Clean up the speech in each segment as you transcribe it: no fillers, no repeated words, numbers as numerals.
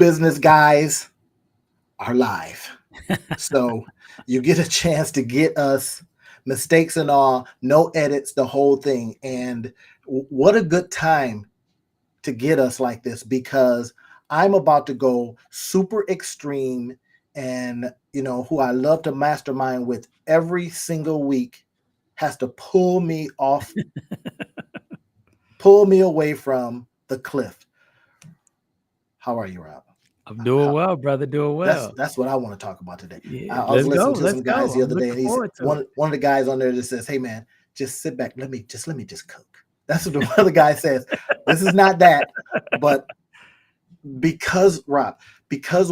business guys are live. So you get a chance to get us mistakes and all, no edits, the whole thing. And what a good time to get us like this, because I'm about to go super extreme, and who I love to mastermind with every single week has to pull me away from the cliff. How are you, Rob? I'm doing well, brother. Doing well. That's what I want to talk about today. Yeah, I was let's go. listening to Let's some guys go. the I'm other day, looking and he's forward to it. one of the guys on there that says, "Hey man, just sit back. Let me just cook." That's what one of the guys says. This is not that, but because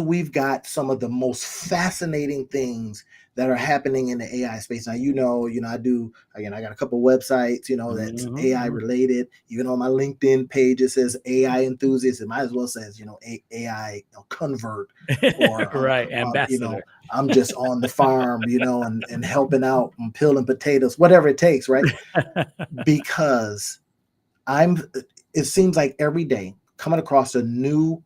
we've got some of the most fascinating things that are happening in the AI space. Now, I do, again, I got a couple websites, that's AI related. Even on my LinkedIn page, it says AI enthusiast. It might as well says, AI convert, or, right, ambassador. I'm just on the farm, and helping out and peeling potatoes, whatever it takes, right? Because it seems like every day coming across a new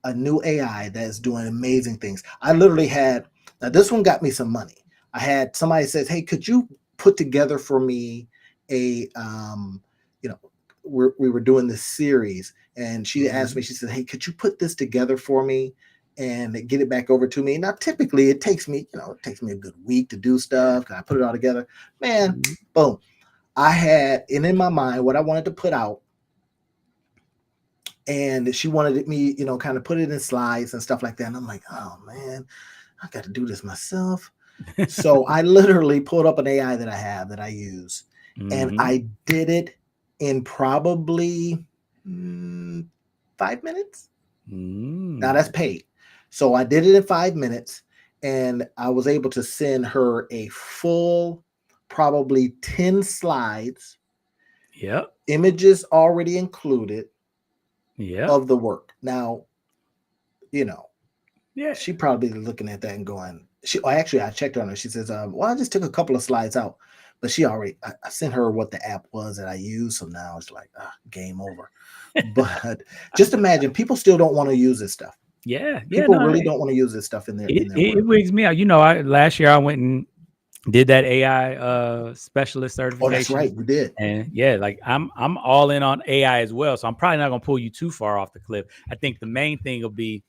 AI that is doing amazing things. I literally had, now this one got me some money. I had somebody says, "Hey, could you put together for me a we were doing this series," and she asked me, she said, "Hey, could you put this together for me and get it back over to me?" Now, typically it takes me a good week to do stuff. Can I put it all together? Man, boom. I had in my mind what I wanted to put out, and she wanted me, kind of put it in slides and stuff like that. And I'm like, oh man, I got to do this myself. So I literally pulled up an AI that I have that I use, and I did it in probably 5 minutes. Now that's paid. So I did it in 5 minutes, and I was able to send her a full, probably 10 slides. Yep. Images already included. Yeah. Of the work. Now, yeah, she probably looking at that and going, actually I checked on her. She says, well, I just took a couple of slides out, but she already, I sent her what the app was that I used. So now it's like, game over. But just imagine, people still don't want to use this stuff. Yeah. People really don't want to use this stuff in their work. It wigs me out. Last year I went and did that AI specialist certification. Oh, that's right, we did. And yeah, like I'm all in on AI as well. So I'm probably not gonna pull you too far off the cliff. I think the main thing will be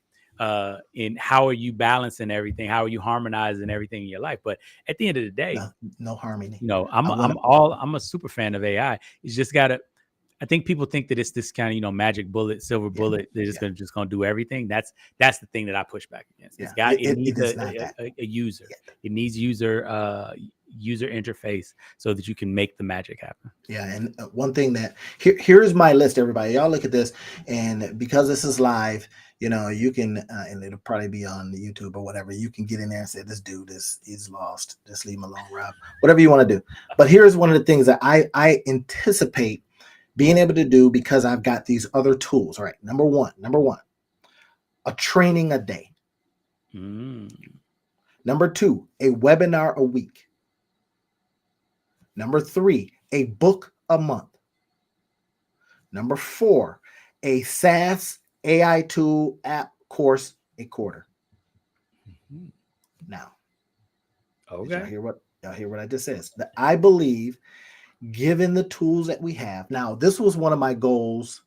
in how are you balancing everything, how are you harmonizing everything in your life. But at the end of the day, no harmony. I'm a super fan of AI. It's just gotta, I think people think that it's this kind of, magic bullet, silver bullet. They're just gonna do everything. That's the thing that I push back against. It needs a user. It needs user interface so that you can make the magic happen. Yeah, and one thing that here's my list, everybody. Y'all look at this, and because this is live, you can, and it'll probably be on YouTube or whatever. You can get in there and say, "This dude he's lost. Just leave him alone, Rob." Whatever you want to do. But here's one of the things that I anticipate being able to do, because I've got these other tools. All right, number one, a training a day. Number 2, a webinar a week. Number 3, a book a month. Number 4, a SaaS AI tool app course a quarter. Now, okay, y'all hear what I just said? I believe, given the tools that we have now, this was one of my goals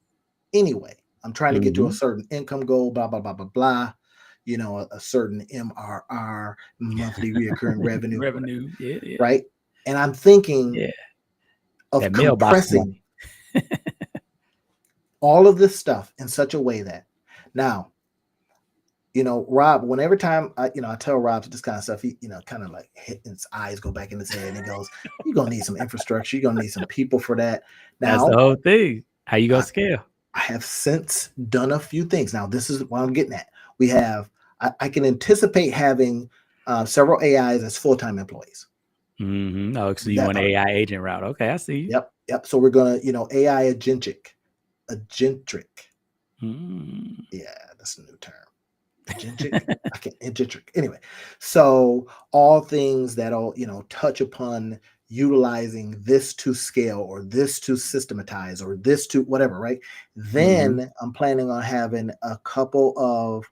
anyway. I'm trying to get to a certain income goal, blah blah blah blah blah. A certain MRR, monthly recurring revenue, right? And I'm thinking of that compressing all of this stuff in such a way that now, Rob, whenever time I tell Rob this kind of stuff, he, kind of like his eyes go back in his head and he goes, "You're going to need some infrastructure. You're going to need some people for that." Now, that's the whole thing. How you going to scale? I have since done a few things. Now, this is what I'm getting at. We have, I can anticipate having several AIs as full-time employees. Oh, so you want an AI agent route. Okay, I see you. Yep. So we're going to, AI agentic. Yeah, that's a new term. Agentic. Anyway, so all things that'll, touch upon utilizing this to scale, or this to systematize, or this to whatever, right? Then I'm planning on having a couple of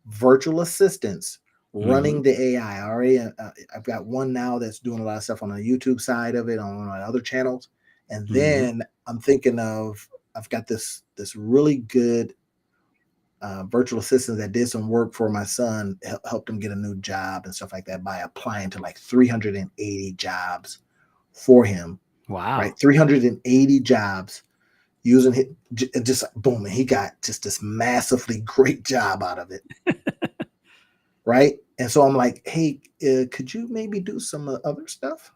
virtual assistants Mm-hmm. running the AI. Already, I've got one now that's doing a lot of stuff on the YouTube side of it, on my other channels, and Mm-hmm. then I'm thinking of I've got this really good virtual assistant that did some work for my son, helped him get a new job and stuff like that by applying to like 380 jobs for him. Wow. Right, 380 jobs using it, just boom, and he got just this massively great job out of it. Right, and so I'm like, hey, could you maybe do some other stuff?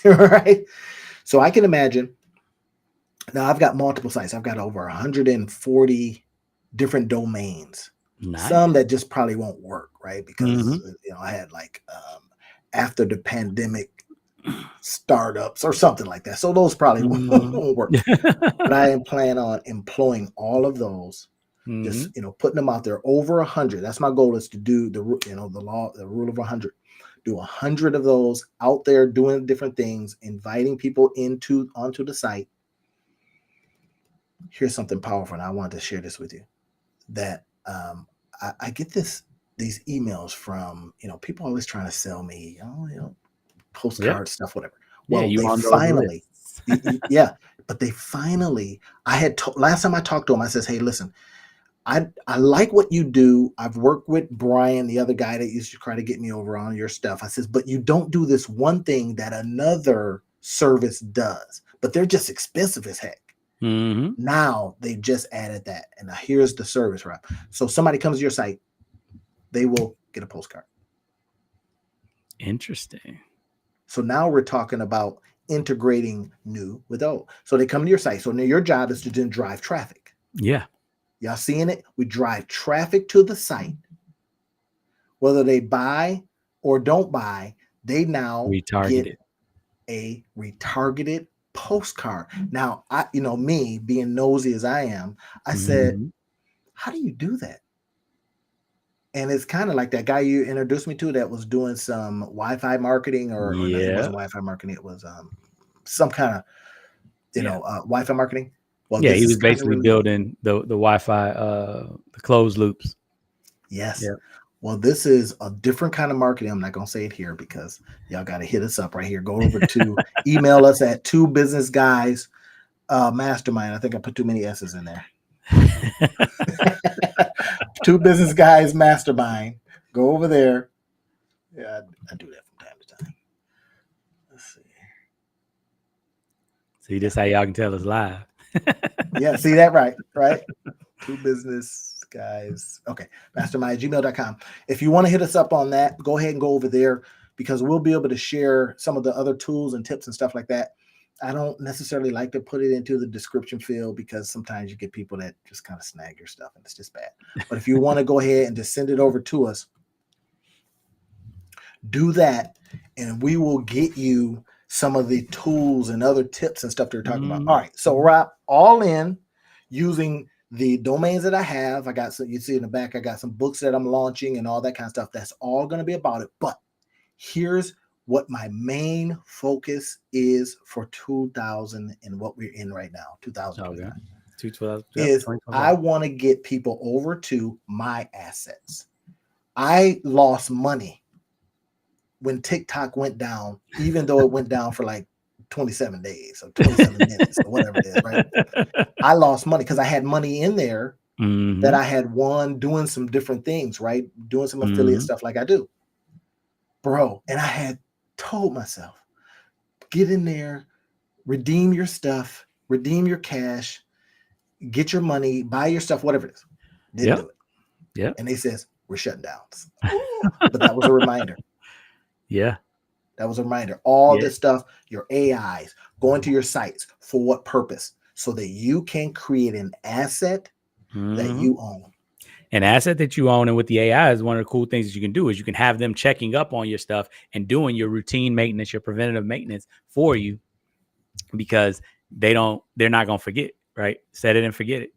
Right, so I can imagine. Now I've got multiple sites. I've got over 140 different domains. Some Nice. that just probably won't work, right? Mm-hmm. Because I had like after the pandemic startups or something like that. So those probably Mm-hmm. won't work. But I am planning on employing all of those, Mm-hmm. just putting them out there over 100. That's my goal, is to do the the rule of 100. Do 100 of those out there doing different things, inviting people onto the site. Here's something powerful, and I wanted to share this with you. That I get these emails from people always trying to sell me, Yep. postcard stuff, whatever. Yeah, Well, you they on those finally, lists. yeah, but they finally. I had last time I talked to him, I says, "Hey, listen, I like what you do. I've worked with Brian, the other guy that used to try to get me over on your stuff." I says, "But you don't do this one thing that another service does, but they're just expensive as heck." Mm-hmm. Now they just added that, and now here's the service wrap. So somebody comes to your site, they will get a postcard. Interesting. So now we're talking about integrating new with old. So they come to your site. So now your job is to then drive traffic. Yeah. Y'all seeing it? We drive traffic to the site. Whether they buy or don't buy, they now get Retargeted. a retargeted postcard. Now, me being nosy as I am, I said, Mm-hmm. how do you do that? And it's kind of like that guy you introduced me to that was doing some Wi-Fi marketing, or no, it Yeah. wasn't Wi-Fi marketing. It was some kind of, Yeah. Wi-Fi marketing. Well, Yeah. this He is was kind of basically really, building the Wi-Fi, the closed loops. yes. Yeah. Well, this is a different kind of marketing. I'm not going to say it here because y'all got to hit us up right here. Go over to email us at Two Business Guys Mastermind. I think I put too many S's in there. Two Business Guys Mastermind. Go over there. Yeah, I do that from time to time. Let's see. See, this how y'all can tell us live. Yeah, see that right? Two Business Guys. Okay, mastermind@gmail.com. If you want to hit us up on that, go ahead and go over there, because we'll be able to share some of the other tools and tips and stuff like that. I don't necessarily like to put it into the description field, because sometimes you get people that just kind of snag your stuff and it's just bad. But if you want to go ahead and just send it over to us, do that, and we will get you some of the tools and other tips and stuff that we're talking about. All right, so we're all in using the domains that I have. I got some, you see in the back, I got some books that I'm launching and all that kind of stuff. That's all going to be about it. But here's what my main focus is for 2000 and what we're in right now, 2025, Okay. 212. Yep. is I 2025. want to get people over to my assets. I lost money when TikTok went down, even though it went down for like 27 days or 27 minutes or whatever it is, right? I lost money because I had money in there that Mm-hmm. I had won doing some different things, right? Doing some affiliate Mm-hmm. stuff like I do. Bro, and I had told myself, get in there, redeem your stuff, redeem your cash, get your money, buy your stuff, whatever it is. Didn't Yep. do it. Yep. And they says, we're shutting down. But that was a reminder. Yeah. That was a reminder. All Yeah. this stuff, your AIs, going to your sites, for what purpose? So that you can create an asset that Mm-hmm. you own. An asset that you own, and with the AI, is one of the cool things that you can do is you can have them checking up on your stuff and doing your routine maintenance, your preventative maintenance for you, because they're not going to forget, right? Set it and forget it.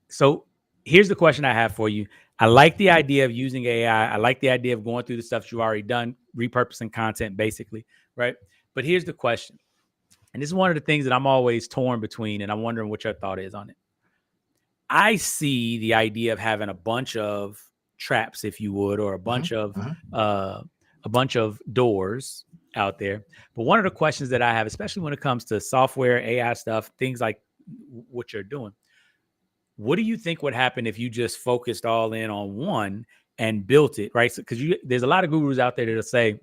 So here's the question I have for you. I like the idea of using AI. I like the idea of going through the stuff you've already done, repurposing content, basically, right? But here's the question. And this is one of the things that I'm always torn between, and I'm wondering what your thought is on it. I see the idea of having a bunch of traps, if you would, or a bunch of doors out there. But one of the questions that I have, especially when it comes to software, AI stuff, things like what you're doing, what do you think would happen if you just focused all in on one and built it, right? Because there's a lot of gurus out there that'll say,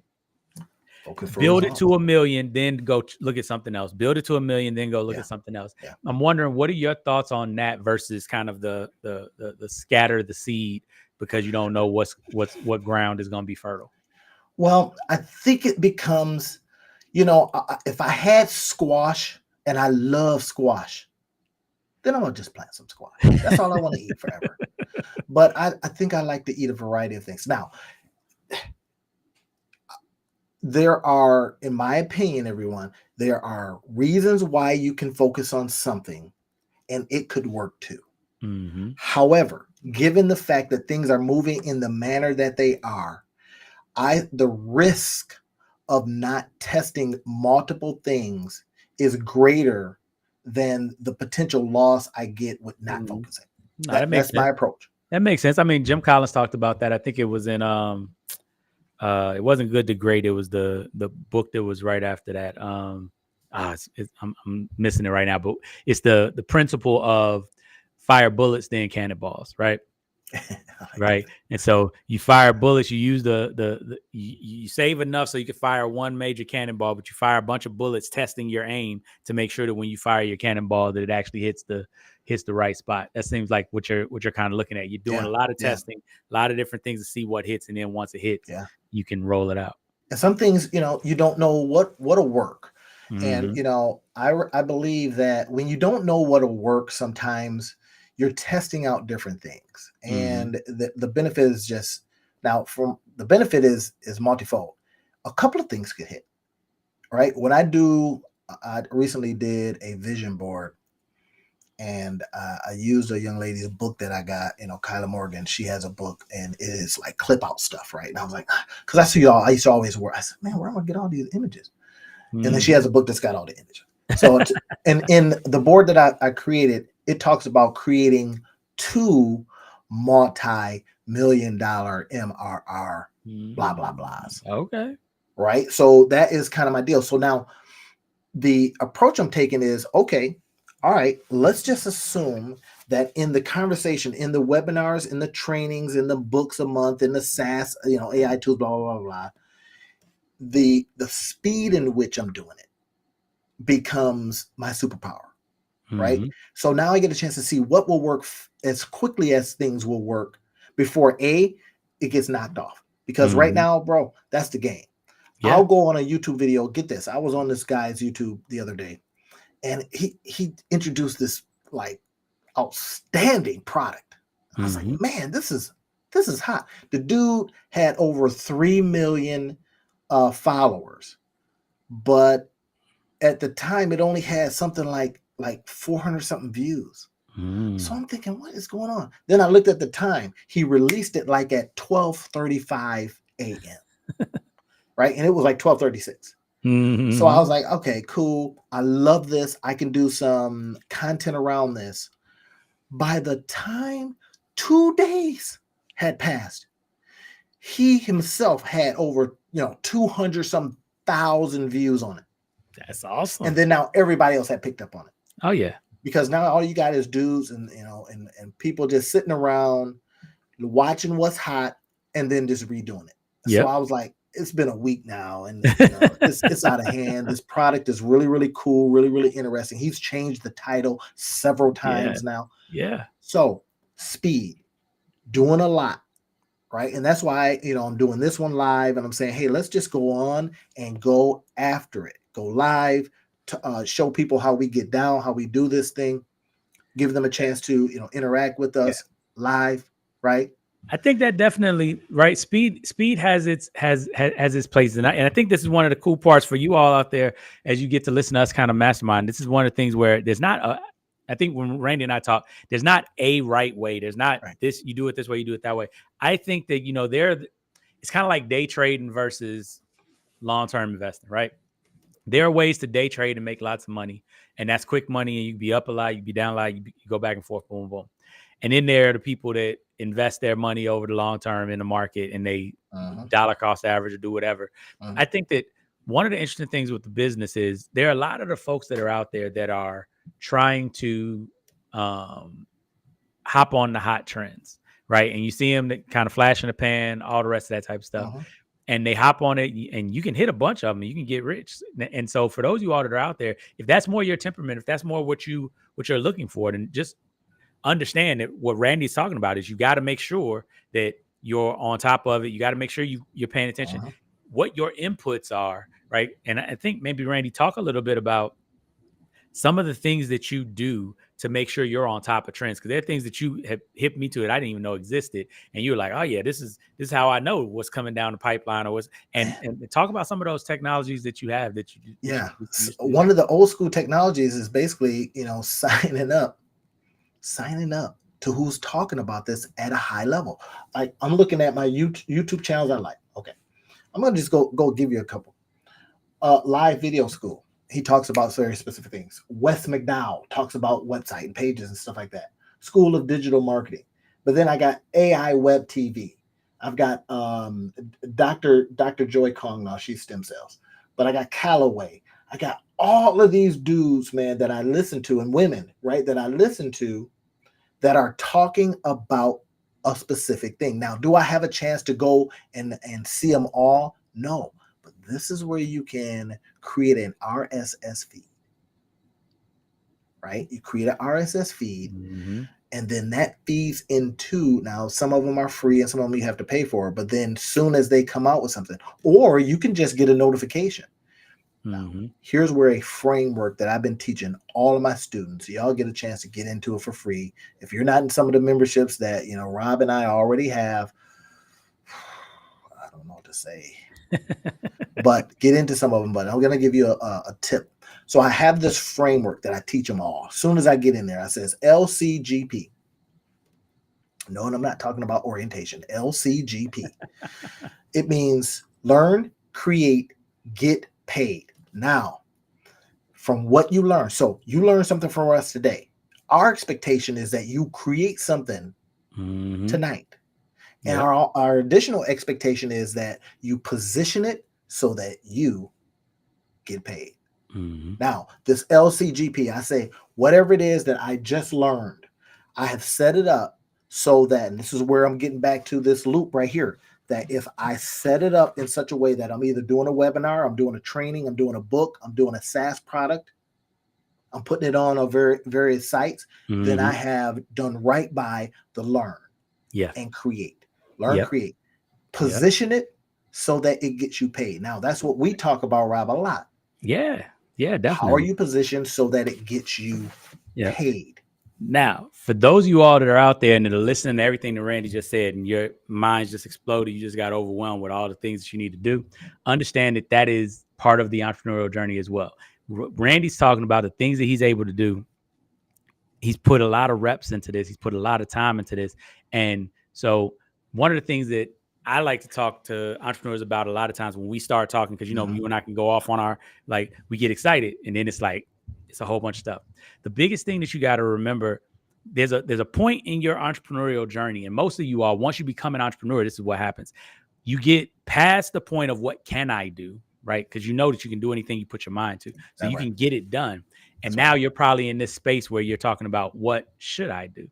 build it to 1 million, then go look at something else. Build it to 1 million, then go look at something else. Yeah. I'm wondering, what are your thoughts on that versus kind of the scatter the seed, because you don't know what ground is going to be fertile? Well, I think it becomes, if I had squash and I love squash, then I'm gonna just plant some squash. That's all I want to eat forever. But I think I like to eat a variety of things. Now, there are, in my opinion, everyone, there are reasons why you can focus on something and it could work too. Mm-hmm. However, given the fact that things are moving in the manner that they are, the risk of not testing multiple things is greater than the potential loss I get with not focusing. No, That's my approach. That makes sense. I mean, Jim Collins talked about that. I think it was in it wasn't Good to Great. It was the book that was right after that. I'm missing it right now, but it's the principle of fire bullets, then cannonballs, right? Right. And so you fire bullets, you use you save enough so you can fire one major cannonball, but you fire a bunch of bullets testing your aim to make sure that when you fire your cannonball that it actually hits the right spot. That seems like what you're kind of looking at. You're doing a lot of testing, a lot of different things to see what hits, and then once it hits, you can roll it out. And some things, you don't know what'll work. And I believe that when you don't know what'll work, sometimes you're testing out different things, and the benefit is the benefit is multifold. A couple of things could hit, right? I recently did a vision board, and I used a young lady's book that I got, Kyla Morgan. She has a book, and it is like clip out stuff, right? And I was like, because I used to always work. I said, man, where am I gonna get all these images? And then she has a book that's got all the images. So, and in the board that I created, it talks about creating 2 multi-million-dollar MRR blah blah blahs. Okay. Right. So that is kind of my deal. So now the approach I'm taking is, okay, all right, let's just assume that in the conversation, in the webinars, in the trainings, in the books a month, in the SaaS, AI tools, blah blah blah blah, the speed in which I'm doing it becomes my superpower. Right. So now I get a chance to see what will work as quickly as things will work before it gets knocked off. Because right now, bro, that's the game. Yeah. I'll go on a YouTube video. Get this. I was on this guy's YouTube the other day, and he introduced this like outstanding product. I was like, man, this is hot. The dude had over 3 million followers, but at the time it only had something like 400 something views. So I'm thinking, what is going on? Then I looked at the time. He released it like at 12:35 a.m. right? And it was like 12:36. So I was like, okay, cool. I love this. I can do some content around this. By the time 2 days had passed, he himself had over 200 some thousand views on it. That's awesome. And then now everybody else had picked up on it. Oh yeah. Because now all you got is dudes and and people just sitting around watching what's hot and then just redoing it. So I was like, it's been a week now, and it's out of hand. This product is really, really cool, really, really interesting. He's changed the title several times now. Yeah. So speed, doing a lot, right? And that's why I'm doing this one live, and I'm saying, hey, let's just go on and go after it. Go live. To show people how we get down, how we do this thing, give them a chance to interact with us live, right? I think that definitely, right? Speed has its place, and I think this is one of the cool parts for you all out there as you get to listen to us kind of mastermind. This is one of the things where there's not I think when Randy and I talk, there's not a right way. There's not this. You do it this way, you do it that way. I think that it's kind of like day trading versus long-term investing, right? There are ways to day trade and make lots of money, and that's quick money, and you can be up a lot, you can be down a lot, you go back and forth, boom, boom. And then there are the people that invest their money over the long term in the market, and they dollar cost average or do whatever. I think that one of the interesting things with the business is there are a lot of the folks that are out there that are trying to hop on the hot trends, right? And you see them that kind of flash in the pan, all the rest of that type of stuff. And they hop on it, and you can hit a bunch of them, and you can get rich. And so for those of you all that are out there, if that's more your temperament, if that's more what you're looking for, then just understand that what Randy's talking about is you got to make sure that you're on top of it. You got to make sure you're paying attention, what your inputs are, right? And I think maybe Randy, talk a little bit about some of the things that you do to make sure you're on top of trends, because there are things that you have hit me to it I didn't even know existed, and you're like, oh yeah, this is how I know what's coming down the pipeline, or what's and talk about some of those technologies that you have that you one of the old school technologies is basically signing up to who's talking about this at a high level. Like, I'm looking at my YouTube channels. I'm like, okay, I'm gonna just go give you a couple. Live Video School, he talks about very specific things. Wes McDowell talks about website and pages and stuff like that. School of Digital Marketing. But then I got AI Web TV. I've got Dr. Joy Kong now, she's stem cells. But I got Callaway. I got all of these dudes, man, that I listen to, and women, right, that I listen to that are talking about a specific thing. Now, do I have a chance to go and see them all? No. But this is where you can create an RSS feed, right? You create an RSS feed, and then that feeds into, now some of them are free and some of them you have to pay for, but then soon as they come out with something, or you can just get a notification. Now, here's where a framework that I've been teaching all of my students, y'all get a chance to get into it for free. If you're not in some of the memberships that, Rob and I already have, I don't know what to say, but get into some of them. But I'm going to give you a tip. So I have this framework that I teach them all. As soon as I get in there, I says LCGP. No, and I'm not talking about orientation. LCGP. It means learn, create, get paid. Now, from what you learn, so you learn something from us today. Our expectation is that you create something tonight. And our additional expectation is that you position it so that you get paid. Now, this LCGP, I say, whatever it is that I just learned, I have set it up so that, and this is where I'm getting back to this loop right here, that if I set it up in such a way that I'm either doing a webinar, I'm doing a training, I'm doing a book, I'm doing a SaaS product, I'm putting it on various sites, then I have done right by the learn and create. Learn, create. Position it so that it gets you paid. Now, that's what we talk about, Rob, a lot. Yeah, definitely. How are you positioned so that it gets you paid? Now, for those of you all that are out there and that are listening to everything that Randy just said, and your mind's just exploded, you just got overwhelmed with all the things that you need to do, understand that that is part of the entrepreneurial journey as well. Randy's talking about the things that he's able to do. He's put a lot of reps into this. He's put a lot of time into this. And so one of the things that I like to talk to entrepreneurs about a lot of times when we start talking, because, you and I can go off on our, we get excited, and then it's a whole bunch of stuff. The biggest thing that you got to remember, there's a point in your entrepreneurial journey, and most of you all, once you become an entrepreneur, this is what happens. You get past the point of what can I do, right? Because you know that you can do anything you put your mind to. So you can get it done. And now you're probably in this space where you're talking about, what should I do?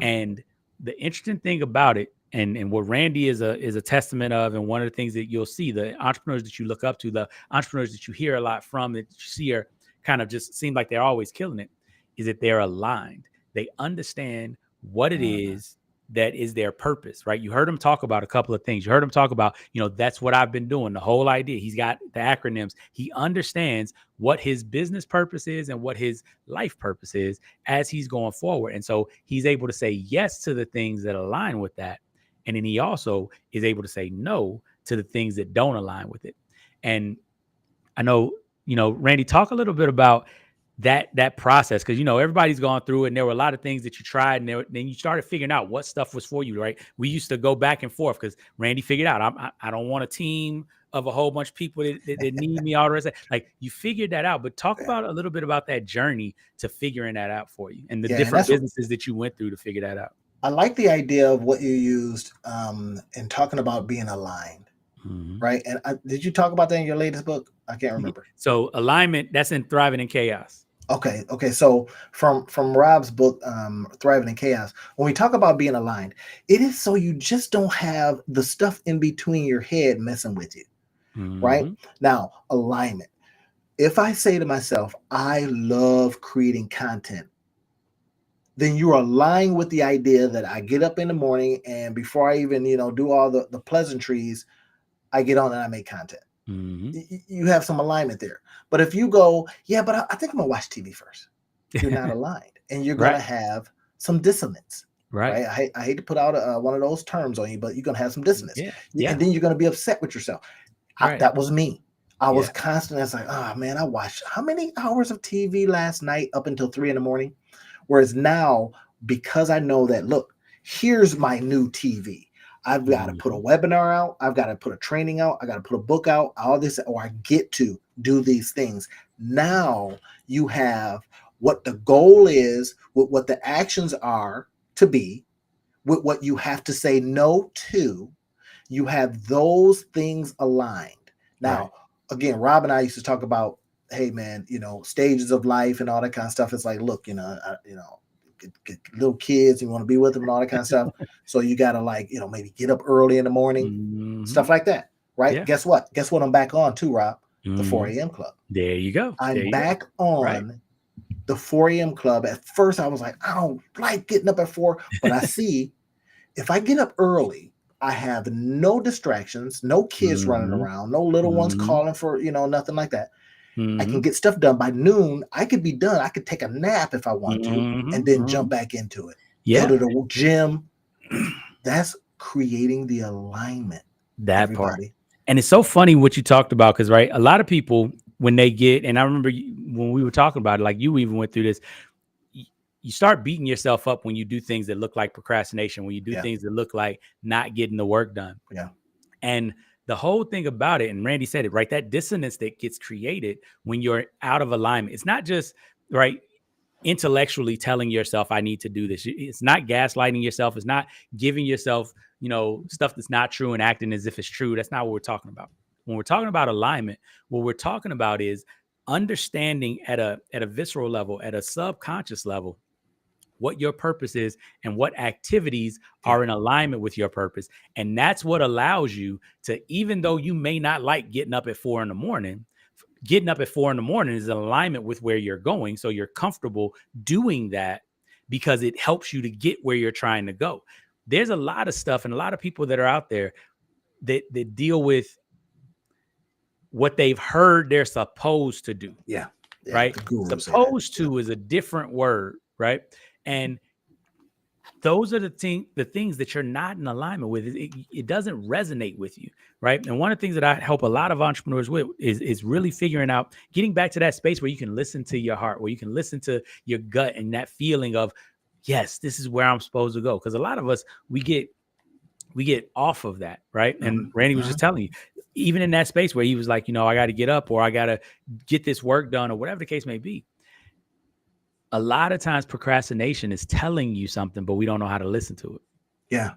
And the interesting thing about it, and what Randy is a testament of, and one of the things that you'll see, the entrepreneurs that you look up to, the entrepreneurs that you hear a lot from, that you see are kind of just seem like they're always killing it, is that they're aligned. They understand what it is that is their purpose, right? You heard him talk about a couple of things. You heard him talk about, that's what I've been doing, the whole idea. He's got the acronyms. He understands what his business purpose is and what his life purpose is as he's going forward. And so he's able to say yes to the things that align with that. And then he also is able to say no to the things that don't align with it. And I know, Randy, talk a little bit about that process, because everybody's gone through it, and there were a lot of things that you tried, and then you started figuring out what stuff was for you, right? We used to go back and forth because Randy figured out I don't want a team of a whole bunch of people that need me all the rest of, like, you figured that out. But talk about a little bit about that journey to figuring that out for you, and the Yeah, and different businesses that you went through to figure that out. I like the idea of what you used in talking about being aligned, right? And did you talk about that in your latest book? I can't remember. So alignment, that's in Thriving in Chaos. Okay. So from Rob's book, Thriving in Chaos, when we talk about being aligned, it is so you just don't have the stuff in between your head messing with you, right? Now, alignment. If I say to myself, I love creating content, then you're aligned with the idea that I get up in the morning, and before I even, do all the pleasantries, I get on and I make content. You have some alignment there. But if you go, yeah, but I think I'm gonna watch TV first, you're not aligned, and you're gonna have some dissonance. Right. I hate to put out one of those terms on you, but you're gonna have some dissonance. And then you're gonna be upset with yourself. That was me. I was constantly, like, oh man, I watched how many hours of TV last night up until 3 a.m. Whereas now, because I know that, look, here's my new TV. I've got to put a webinar out. I've got to put a training out. I got to put a book out, all this, or I get to do these things. Now you have what the goal is, what the actions are to be, with what you have to say no to. You have those things aligned. Now, again, Rob and I used to talk about, hey man, stages of life and all that kind of stuff. It's like, look, get little kids, you want to be with them and all that kind of stuff. So you got to maybe get up early in the morning, stuff like that. Right. Yeah. Guess what I'm back on too, Rob? The 4 a.m. club. There you go. I'm back on the 4 a.m. club. At first I was like, I don't like getting up at 4, but I see if I get up early, I have no distractions, no kids running around, no little ones calling for, nothing like that. I can get stuff done by noon. I could be done. I could take a nap if I want to, and then jump back into it. Go to the gym. That's creating the alignment. That part. And it's so funny what you talked about, because a lot of people, when they get, and I remember when we were talking about it, like you even went through this, you start beating yourself up when you do things that look like procrastination, when you do things that look like not getting the work done. Yeah. And the whole thing about it, and Randy said it, right? That dissonance that gets created when you're out of alignment. It's not just, intellectually telling yourself, I need to do this. It's not gaslighting yourself. It's not giving yourself, stuff that's not true and acting as if it's true. That's not what we're talking about. When we're talking about alignment, what we're talking about is understanding at a visceral level, at a subconscious level, what your purpose is and what activities are in alignment with your purpose. And that's what allows you to, even though you may not like getting up at 4 a.m, getting up at 4 a.m. is in alignment with where you're going. So you're comfortable doing that because it helps you to get where you're trying to go. There's a lot of stuff and a lot of people that are out there that deal with what they've heard they're supposed to do. Yeah. Right. Supposed to is a different word. Right. And those are the things that you're not in alignment with. It doesn't resonate with you, right? And one of the things that I help a lot of entrepreneurs with is really figuring out, getting back to that space where you can listen to your heart, where you can listen to your gut and that feeling of, yes, this is where I'm supposed to go. Because a lot of us, we get off of that, right? And Randy was just telling you, even in that space where he was like, I got to get up, or I got to get this work done, or whatever the case may be. A lot of times procrastination is telling you something, but we don't know how to listen to it. Yeah,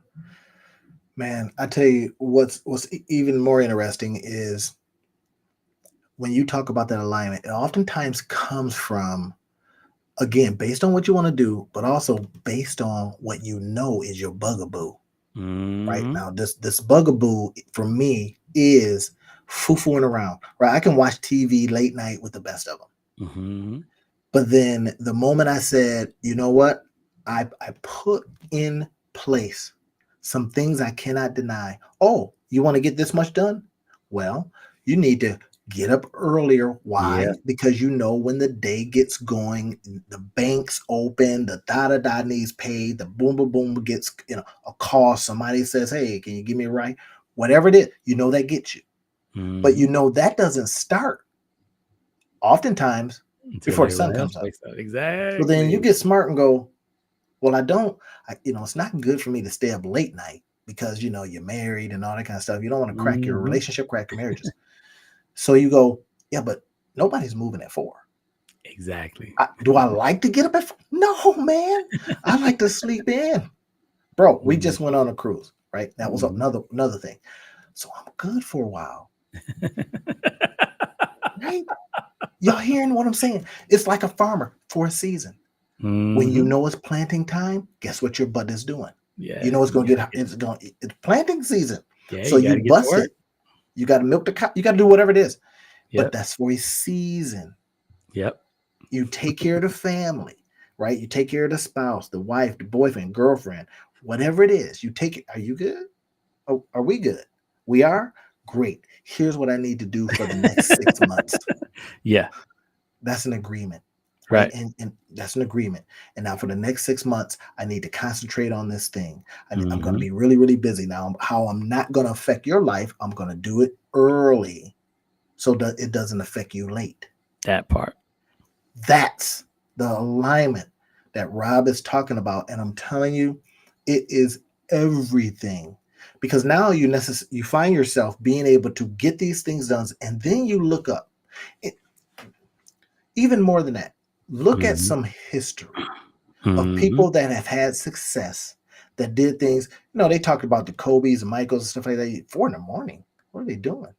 man, I tell you what's even more interesting is when you talk about that alignment, it oftentimes comes from, again, based on what you want to do, but also based on what you know is your bugaboo. Right now, this bugaboo for me is foo-fooing around. Right, I can watch TV late night with the best of them. But then the moment I said, you know what, I put in place some things I cannot deny. Oh, you want to get this much done? Well, you need to get up earlier. Why? Because when the day gets going, the bank's open, the da-da-da needs paid, the boom gets, a call. Somebody says, hey, can you give me a ride? Whatever it is, that gets you. But that doesn't start. Oftentimes, Until before the they sun rest. comes up. So then you Exactly. get smart and go, well, it's not good for me to stay up late night because, you're married and all that kind of stuff. You don't want to crack your Mhm. relationship, crack your marriages. So you go, yeah, but nobody's moving at 4. Exactly. Do I like to get up at 4? No, man. I like to sleep in. Bro, we Mhm. just went on a cruise, right? That was Mhm. another thing. So I'm good for a while, right? Y'all hearing what I'm saying? It's like a farmer for a season. When you Mhm. know it's planting time, guess what your butt is doing? You Yeah, know you gotta get it's planting season. yeah, So you you gotta get to bust work. it. You got to milk the cow. You got to do whatever it is. But Yep. that's for a season. Yep. You take care of the family, right? You take care of the spouse, the wife, the boyfriend, girlfriend, whatever it is. You take it. Are you good? Oh, are we good? We are? Great. Here's what I need to do for the next 6 months. Yeah. That's an agreement, right? Right. And that's an agreement. And now for the next 6 months, I need to concentrate on this thing. I'm going to Mhm. be really, really busy. Now, how I'm not going to affect your life, I'm going to do it early so that it doesn't affect you late. That part. That's the alignment that Rob is talking about. And I'm telling you, it is everything. Because now you find yourself being able to get these things done, and then you look up. It, even more than that, look at Mhm. some history of Mhm. people that have had success that did things. They talked about the Kobe's and Michaels and stuff like that. 4 in the morning. What are they doing?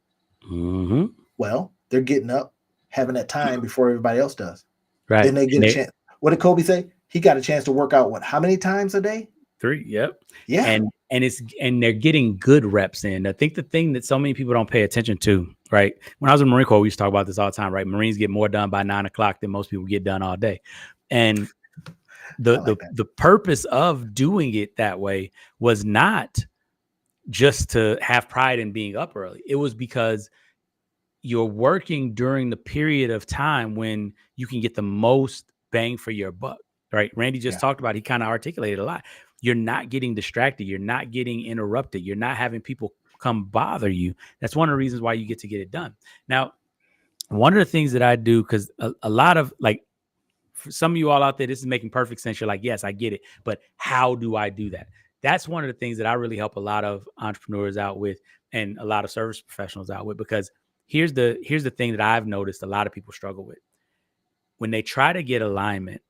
Mhm. Well, they're getting up, having that time before everybody else does. Right. Then they And get a they chance. What did Kobe say? He got a chance to work out how many times a day? 3, yep. Yeah. And they're getting good reps in. I think the thing that so many people don't pay attention to, right? When I was in Marine Corps, we used to talk about this all the time, right? Marines get more done by 9 o'clock than most people get done all day. And I the the like that. the purpose of doing it that way was not just to have pride in being up early. It was because you're working during the period of time when you can get the most bang for your buck, right? Randy just Yeah. talked about, he kind of articulated a lot. You're not getting distracted. You're not getting interrupted. You're not having people come bother you. That's one of the reasons why you get to get it done. Now, one of the things that I do, because a lot of like, for some of you all out there, this is making perfect sense. You're like, yes, I get it. But how do I do that? That's one of the things that I really help a lot of entrepreneurs out with and a lot of service professionals out with, because here's the thing that I've noticed a lot of people struggle with. When they try to get alignment,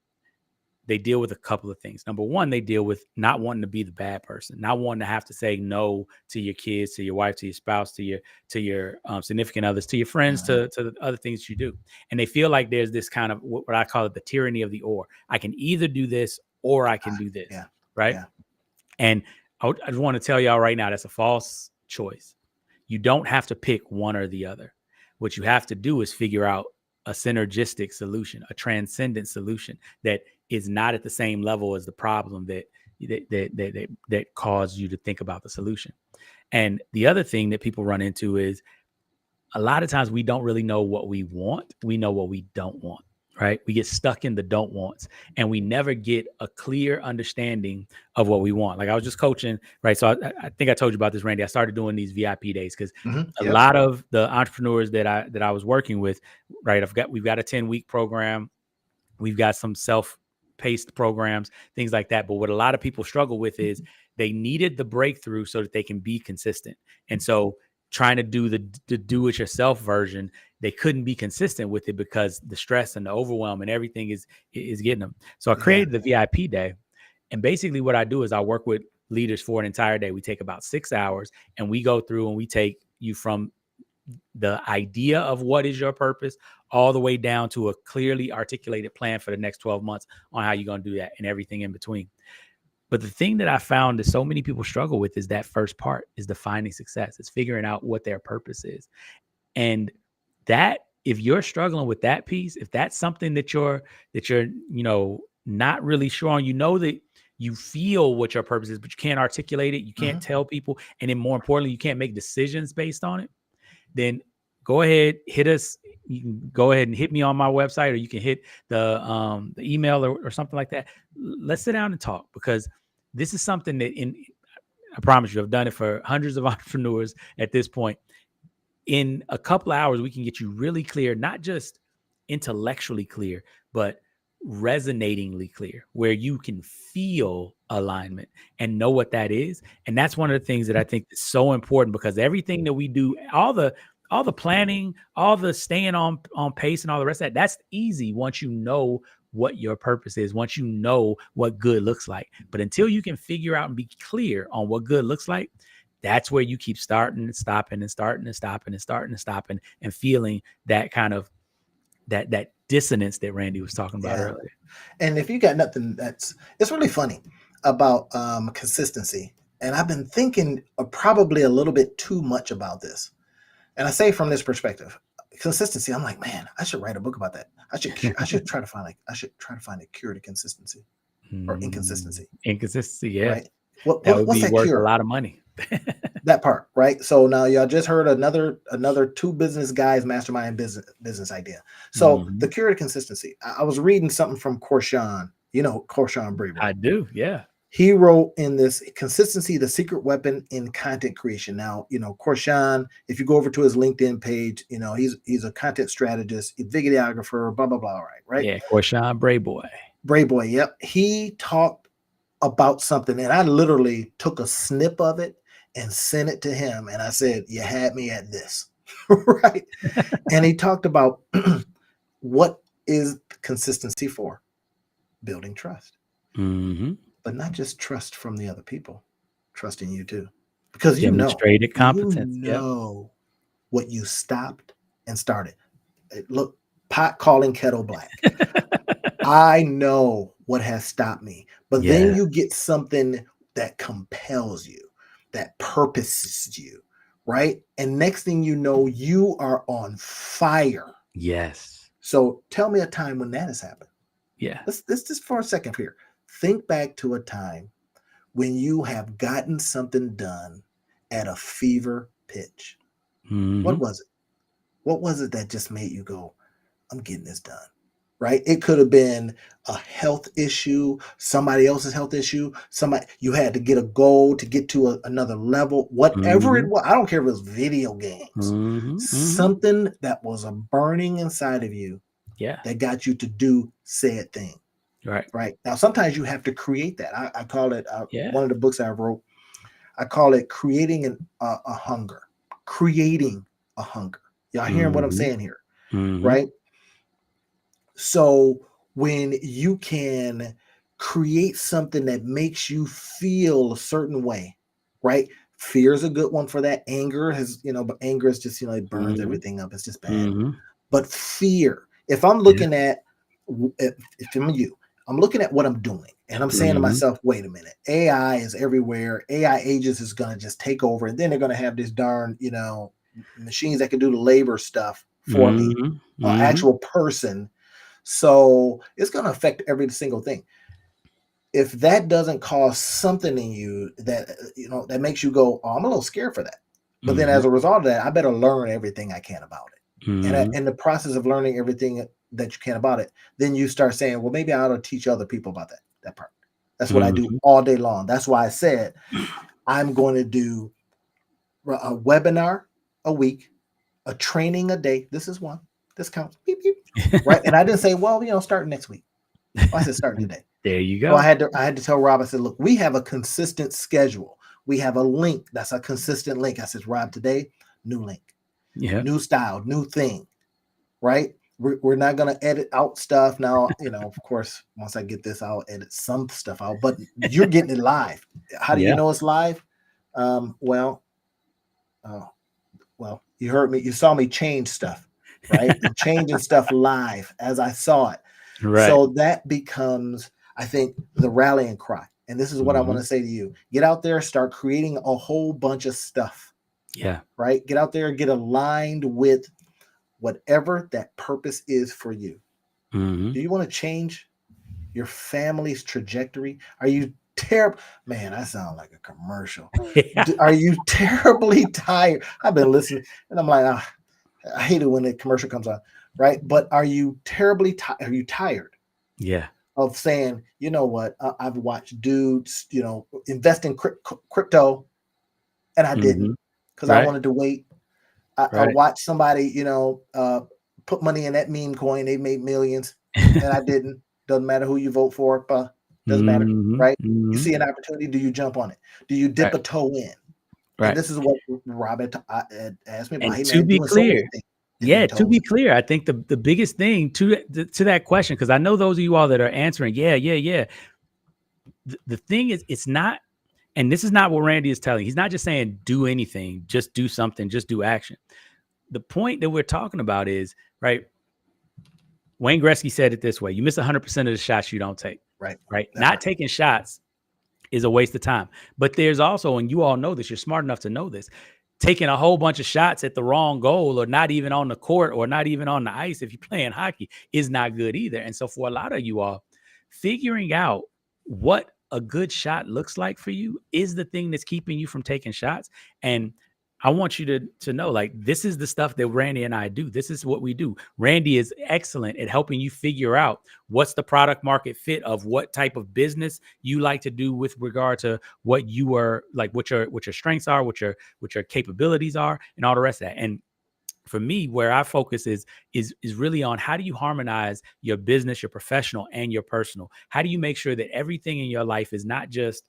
they deal with a couple of things. Number one, they deal with not wanting to be the bad person, not wanting to have to say no to your kids, to your wife, to your spouse, to your significant others, to your friends, Mhm. to the other things you do. And they feel like there's this kind of what I call it the tyranny of the or. I can either do this or I can do this, Yeah. right? Yeah. And I just want to tell y'all right now, that's a false choice. You don't have to pick one or the other. What you have to do is figure out a synergistic solution, a transcendent solution that is not at the same level as the problem that caused you to think about the solution. And the other thing that people run into is a lot of times we don't really know what we want. We know what we don't want, right? We get stuck in the don't wants and we never get a clear understanding of what we want. Like I was just coaching, right? So I think I told you about this, Randy. I started doing these VIP days because a Yep. lot of the entrepreneurs that I was working with, right? We've got a 10-week program. We've got some self-paced programs, things like that. But what a lot of people struggle with is they needed the breakthrough so that they can be consistent. And so trying to do the do-it-yourself version, they couldn't be consistent with it because the stress and the overwhelm and everything is getting them. So I Yeah. created the VIP day. And basically what I do is I work with leaders for an entire day. We take about 6 hours and we go through and we take you from the idea of what is your purpose all the way down to a clearly articulated plan for the next 12 months on how you're going to do that and everything in between. But the thing that I found that so many people struggle with is that first part is defining success. It's figuring out what their purpose is. And that, if you're struggling with that piece, if that's something that you're not really sure on, that you feel what your purpose is, but you can't articulate it, you can't Mhm. tell people, and then more importantly, you can't make decisions based on it, then go ahead, hit us. You can go ahead and hit me on my website, or you can hit the email or something like that. Let's sit down and talk, because this is something that I promise you, I've done it for hundreds of entrepreneurs at this point. In a couple of hours, we can get you really clear, not just intellectually clear, but resonatingly clear, where you can feel alignment and know what that is. And that's one of the things that I think is so important, because everything that we do, all the planning, all the staying on pace and all the rest of that, that's easy once you know what your purpose is, once you know what good looks like. But until you can figure out and be clear on what good looks like, that's where you keep starting and stopping and starting and stopping and starting and stopping and feeling that kind of that dissonance that Randy was talking about earlier. And if you got nothing, it's really funny about consistency. And I've been thinking probably a little bit too much about this. And I say from this perspective, consistency. I'm like, man, I should write a book about that. I should try to find a cure to consistency or inconsistency. Inconsistency, yeah. Right. That would What's be that worth cure? a lot of money. That part, right? So now y'all just heard another two business guys mastermind business idea. So the cure to consistency. I was reading something from Korshan. You know Korshan Brayboy. I do, yeah. He wrote in this Consistency, the Secret Weapon in Content Creation. Now, Korshan, if you go over to his LinkedIn page, he's a content strategist, a videographer, blah, blah, blah. Right? Yeah, Korshan Brayboy. Brayboy, yep. He talked about something, and I literally took a snip of it and sent it to him. And I said, you had me at this, right? And he talked about what is consistency for? Building trust. But not just trust from the other people, trust in you too. Because demonstrated competence. What you stopped and started. Look, pot calling kettle black. I know what has stopped me. But then you get something that compels you, that purposes you, right? And next thing you know, you are on fire. Yes. So tell me a time when that has happened. Yeah. Let's just for a second here. Think back to a time when you have gotten something done at a fever pitch. What was it? What was it that just made you go, I'm getting this done? Right? It could have been a health issue, somebody else's health issue. You had to get a goal to get to another level, whatever it was. I don't care if it was video games, something that was a burning inside of you that got you to do said thing. Right. Now, sometimes you have to create that. I call it one of the books I wrote. I call it creating a hunger. Creating a hunger. Y'all hearing what I'm saying here, right? So when you can create something that makes you feel a certain way, right? Fear is a good one for that. Anger but anger is just it burns everything up. It's just bad. But fear. If I'm looking at if I'm you. I'm looking at what I'm doing and I'm saying to myself, wait a minute, AI is everywhere. AI agents is going to just take over. And then they're going to have this darn, machines that can do the labor stuff for me, an actual person. So it's going to affect every single thing. If that doesn't cause something in you that, that makes you go, oh, I'm a little scared for that. But then as a result of that, I better learn everything I can about it. And in the process of learning everything that you can about it, then you start saying, well, maybe I ought to teach other people about that part. That's what I do all day long. That's why I said I'm going to do a webinar a week, a training a day. This is one. This counts. Beep, beep. Right. And I didn't say, well, starting next week. I said starting today. There you go. So I had to tell Rob, I said, look, we have a consistent schedule. We have a link. That's a consistent link. I said, Rob, today, new link. Yeah. New style, new thing. Right. We're not going to edit out stuff now. Of course, once I get this, I'll edit some stuff out, but you're getting it live. How do you know it's live? Well, you heard me. You saw me change stuff, right? I'm changing stuff live as I saw it. Right. So that becomes, I think, the rallying cry. And this is what I want to say to you. Get out there, start creating a whole bunch of stuff. Yeah. Right. Get out there, get aligned with whatever that purpose is for you. Do you want to change your family's trajectory? Are you terrible? Man, I sound like a commercial. Are you terribly tired? I've been listening and I'm like, I hate it when the commercial comes on, right? But are you terribly tired? Are you tired? Yeah. Of saying, you know what? I've watched dudes, invest in crypto and I didn't because I wanted to wait. I watched somebody, put money in that meme coin. They made millions, and I didn't. Doesn't matter who you vote for, but doesn't matter, right? You see an opportunity, do you jump on it? Do you dip Right. a toe in? And Right. this is what Robin asked me about. And Hey to man, be doing so clear, many things, yeah, dipping to toes be in. clear, I think the biggest thing to that question, because I know those of you all that are answering, yeah. The thing is, it's not, and this is not what Randy is telling. He's not just saying do anything, just do something, just do action. The point that we're talking about is, right, Wayne Gretzky said it this way: you miss 100% of the shots you don't take. Right. Right. That Not part. taking shots is a waste of time. But there's also, and you all know this, you're smart enough to know this, taking a whole bunch of shots at the wrong goal, or not even on the court, or not even on the ice if you're playing hockey, is not good either. And so for a lot of you all, figuring out what a good shot looks like for you is the thing that's keeping you from taking shots. And I want you to know, like, this is the stuff that Randy and I do. This is what we do. Randy is excellent at helping you figure out what's the product market fit of what type of business you like to do with regard to what you are like, what your strengths are, what your capabilities are, and all the rest of that. And for me, where I focus is really on how do you harmonize your business, your professional, and your personal. How do you make sure that everything in your life is not just,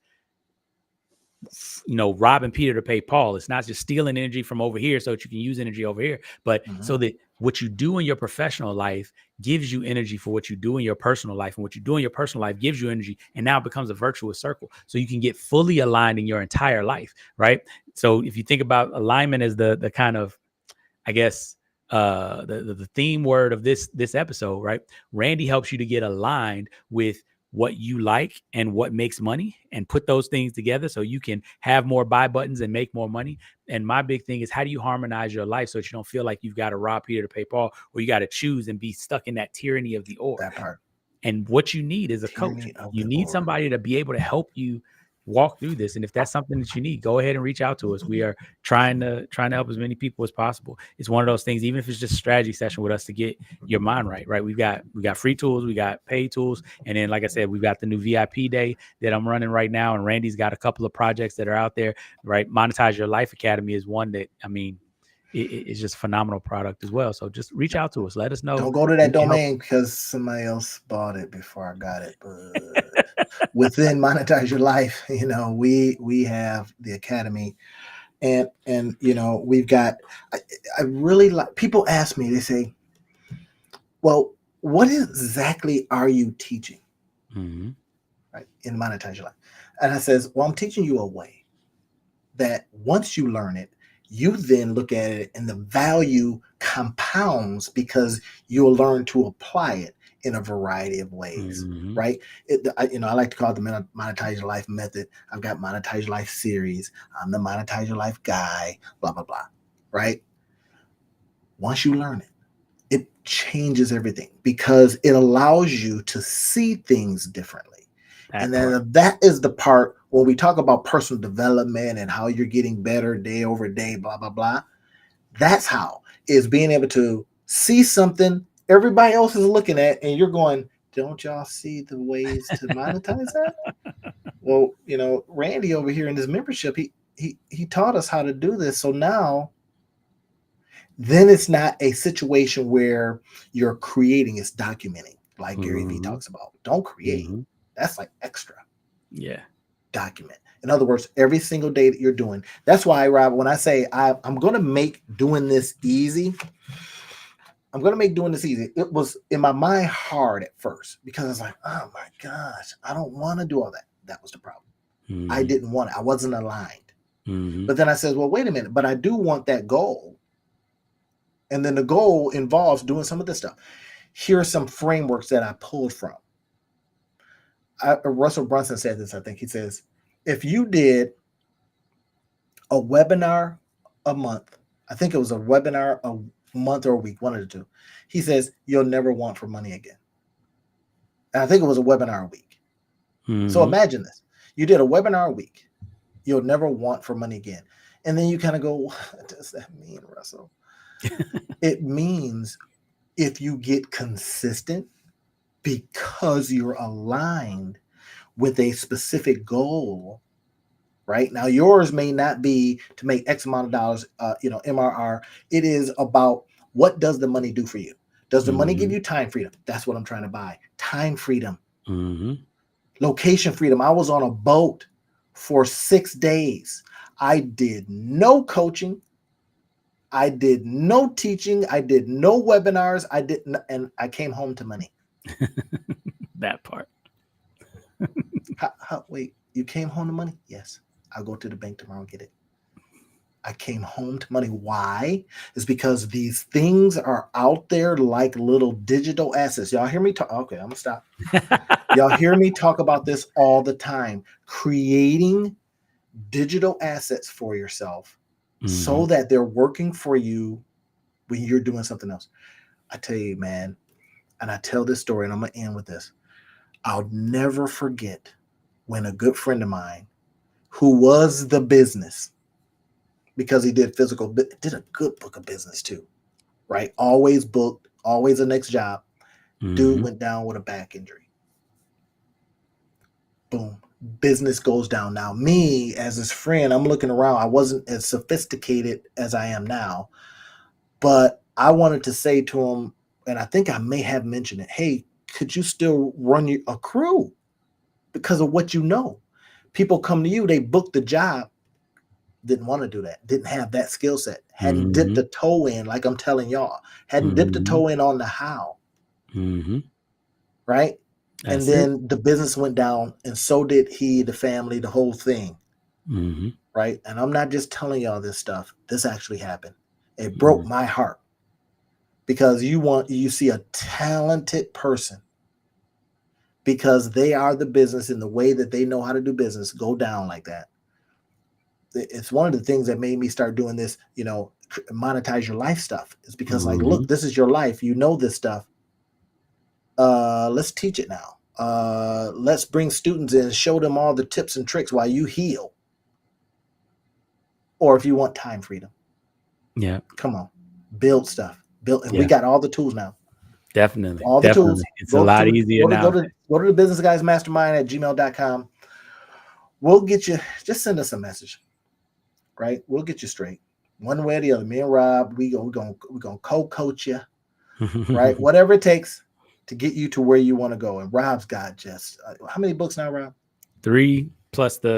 robbing Peter to pay Paul? It's not just stealing energy from over here so that you can use energy over here, but so that what you do in your professional life gives you energy for what you do in your personal life, and what you do in your personal life gives you energy, and now it becomes a virtuous circle. So you can get fully aligned in your entire life, right? So if you think about alignment as the kind of, I guess, the theme word of this episode, right? Randy helps you to get aligned with what you like and what makes money, and put those things together so you can have more buy buttons and make more money. And my big thing is, how do you harmonize your life so that you don't feel like you've got to rob Peter to pay Paul, or you got to choose and be stuck in that tyranny of the or? That part. And what you need is a coach. You need somebody to be able to help you walk through this. And if that's something that you need, go ahead and reach out to us. We are trying to help as many people as possible. It's one of those things, even if it's just a strategy session with us to get your mind right. Right. We got free tools, we got paid tools. And then, like I said, we've got the new VIP day that I'm running right now. And Randy's got a couple of projects that are out there, right? Monetize Your Life Academy is one that, I mean, it's just a phenomenal product as well. So just reach out to us. Let us know. Don't go to that domain because somebody else bought it before I got it. But within Monetize Your Life, we have the academy, and we've got. I really like. People ask me. They say, "Well, what exactly are you teaching?" Mm-hmm. Right, in Monetize Your Life, and I says, "Well, I'm teaching you a way that once you learn it, you then look at it and the value compounds because you'll learn to apply it in a variety of ways." Mm-hmm. Right? I like to call it the Monetize Your Life method. I've got Monetize Your Life series. I'm the Monetize Your Life guy, blah, blah, blah. Right? Once you learn it, it changes everything because it allows you to see things differently. And then that is the part when we talk about personal development and how you're getting better day over day, blah, blah, blah. That's how, is being able to see something everybody else is looking at and you're going, don't y'all see the ways to monetize that? Well, Randy over here in his membership, he taught us how to do this. So now, then it's not a situation where you're creating, it's documenting, like Gary Vee talks about. Don't create. That's like extra. Yeah. Document. In other words, every single day that you're doing. That's why, Rob, when I say I'm going to make doing this easy, I'm going to make doing this easy. It was in my mind hard at first because I was like, oh my gosh, I don't want to do all that. That was the problem. I didn't want it. I wasn't aligned. But then I said, well, wait a minute, but I do want that goal. And then the goal involves doing some of this stuff. Here are some frameworks that I pulled from. Russell Brunson said this, I think. He says, if you did a webinar a month, I think it was a webinar a month or a week, one of the two, he says, you'll never want for money again. And I think it was a webinar a week. So imagine this. You did a webinar a week. You'll never want for money again. And then you kind of go, what does that mean, Russell? It means if you get consistent because you're aligned with a specific goal, right? Now, yours may not be to make X amount of dollars, MRR. It is about what does the money do for you? Does the money give you time freedom? That's what I'm trying to buy. Time freedom. Location freedom. I was on a boat for 6 days. I did no coaching. I did no teaching. I did no webinars. And I came home to money. That part. Wait, you came home to money? Yes. I'll go to the bank tomorrow and get it. I came home to money. Why? It's because these things are out there like little digital assets. Y'all hear me talk? Okay, I'm gonna stop. Y'all hear me talk about this all the time. Creating digital assets for yourself so that they're working for you when you're doing something else. I tell you, man, and I tell this story, and I'm gonna end with this. I'll never forget when a good friend of mine who was the business, because he did did a good book of business too, right? Always booked, always the next job. Dude went down with a back injury. Boom. Business goes down. Now, me as his friend, I'm looking around. I wasn't as sophisticated as I am now, but I wanted to say to him, and I think I may have mentioned it, hey, could you still run a crew because of what you know? People come to you, they book the job, didn't want to do that, didn't have that skill set, hadn't dipped the toe in, like I'm telling y'all, hadn't dipped the toe in on the how, right? And then the business went down, and so did he, the family, the whole thing, right? And I'm not just telling y'all this stuff. This actually happened. It broke my heart, because you see a talented person, because they are the business in the way that they know how to do business, go down like that. It's one of the things that made me start doing this, monetize your life stuff. It's because like, look, this is your life. You know this stuff. Let's teach it now. Let's bring students in, show them all the tips and tricks while you heal. Or if you want time freedom. Yeah. Come on. Build stuff. And we got all the tools now. Definitely. All the tools. It's a lot easier now. Go to the Business Guys Mastermind at gmail.com. We'll get you, just send us a message, right? We'll get you straight. One way or the other. Me and Rob, we're gonna co-coach you, right? Whatever it takes to get you to where you want to go. And Rob's got just how many books now, Rob? 3 plus we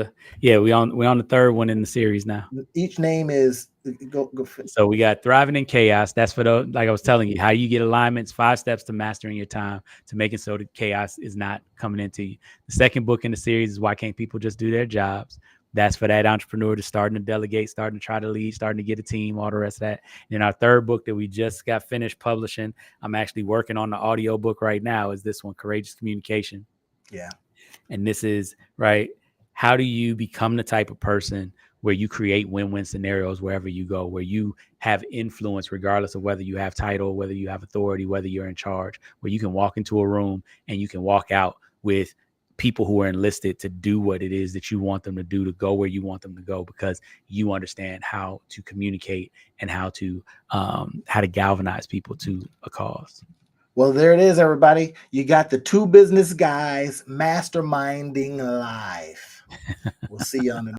on the 3rd one in the series now. Each name is go. So we got Thriving in Chaos. That's for like I was telling you, how you get alignments, 5 steps to mastering your time, to making so that chaos is not coming into you. The second book in the series is Why Can't People Just Do Their Jobs? That's for that entrepreneur that's starting to delegate, starting to try to lead, starting to get a team, all the rest of that. And our 3rd book that we just got finished publishing, I'm actually working on the audio book right now, is this one, Courageous Communication. Yeah. And this is, right, how do you become the type of person where you create win-win scenarios wherever you go, where you have influence regardless of whether you have title, whether you have authority, whether you're in charge, where you can walk into a room and you can walk out with people who are enlisted to do what it is that you want them to do, to go where you want them to go, because you understand how to communicate and how to galvanize people to a cause. Well, there it is, everybody. You got the 2 business guys masterminding life. We'll see you on the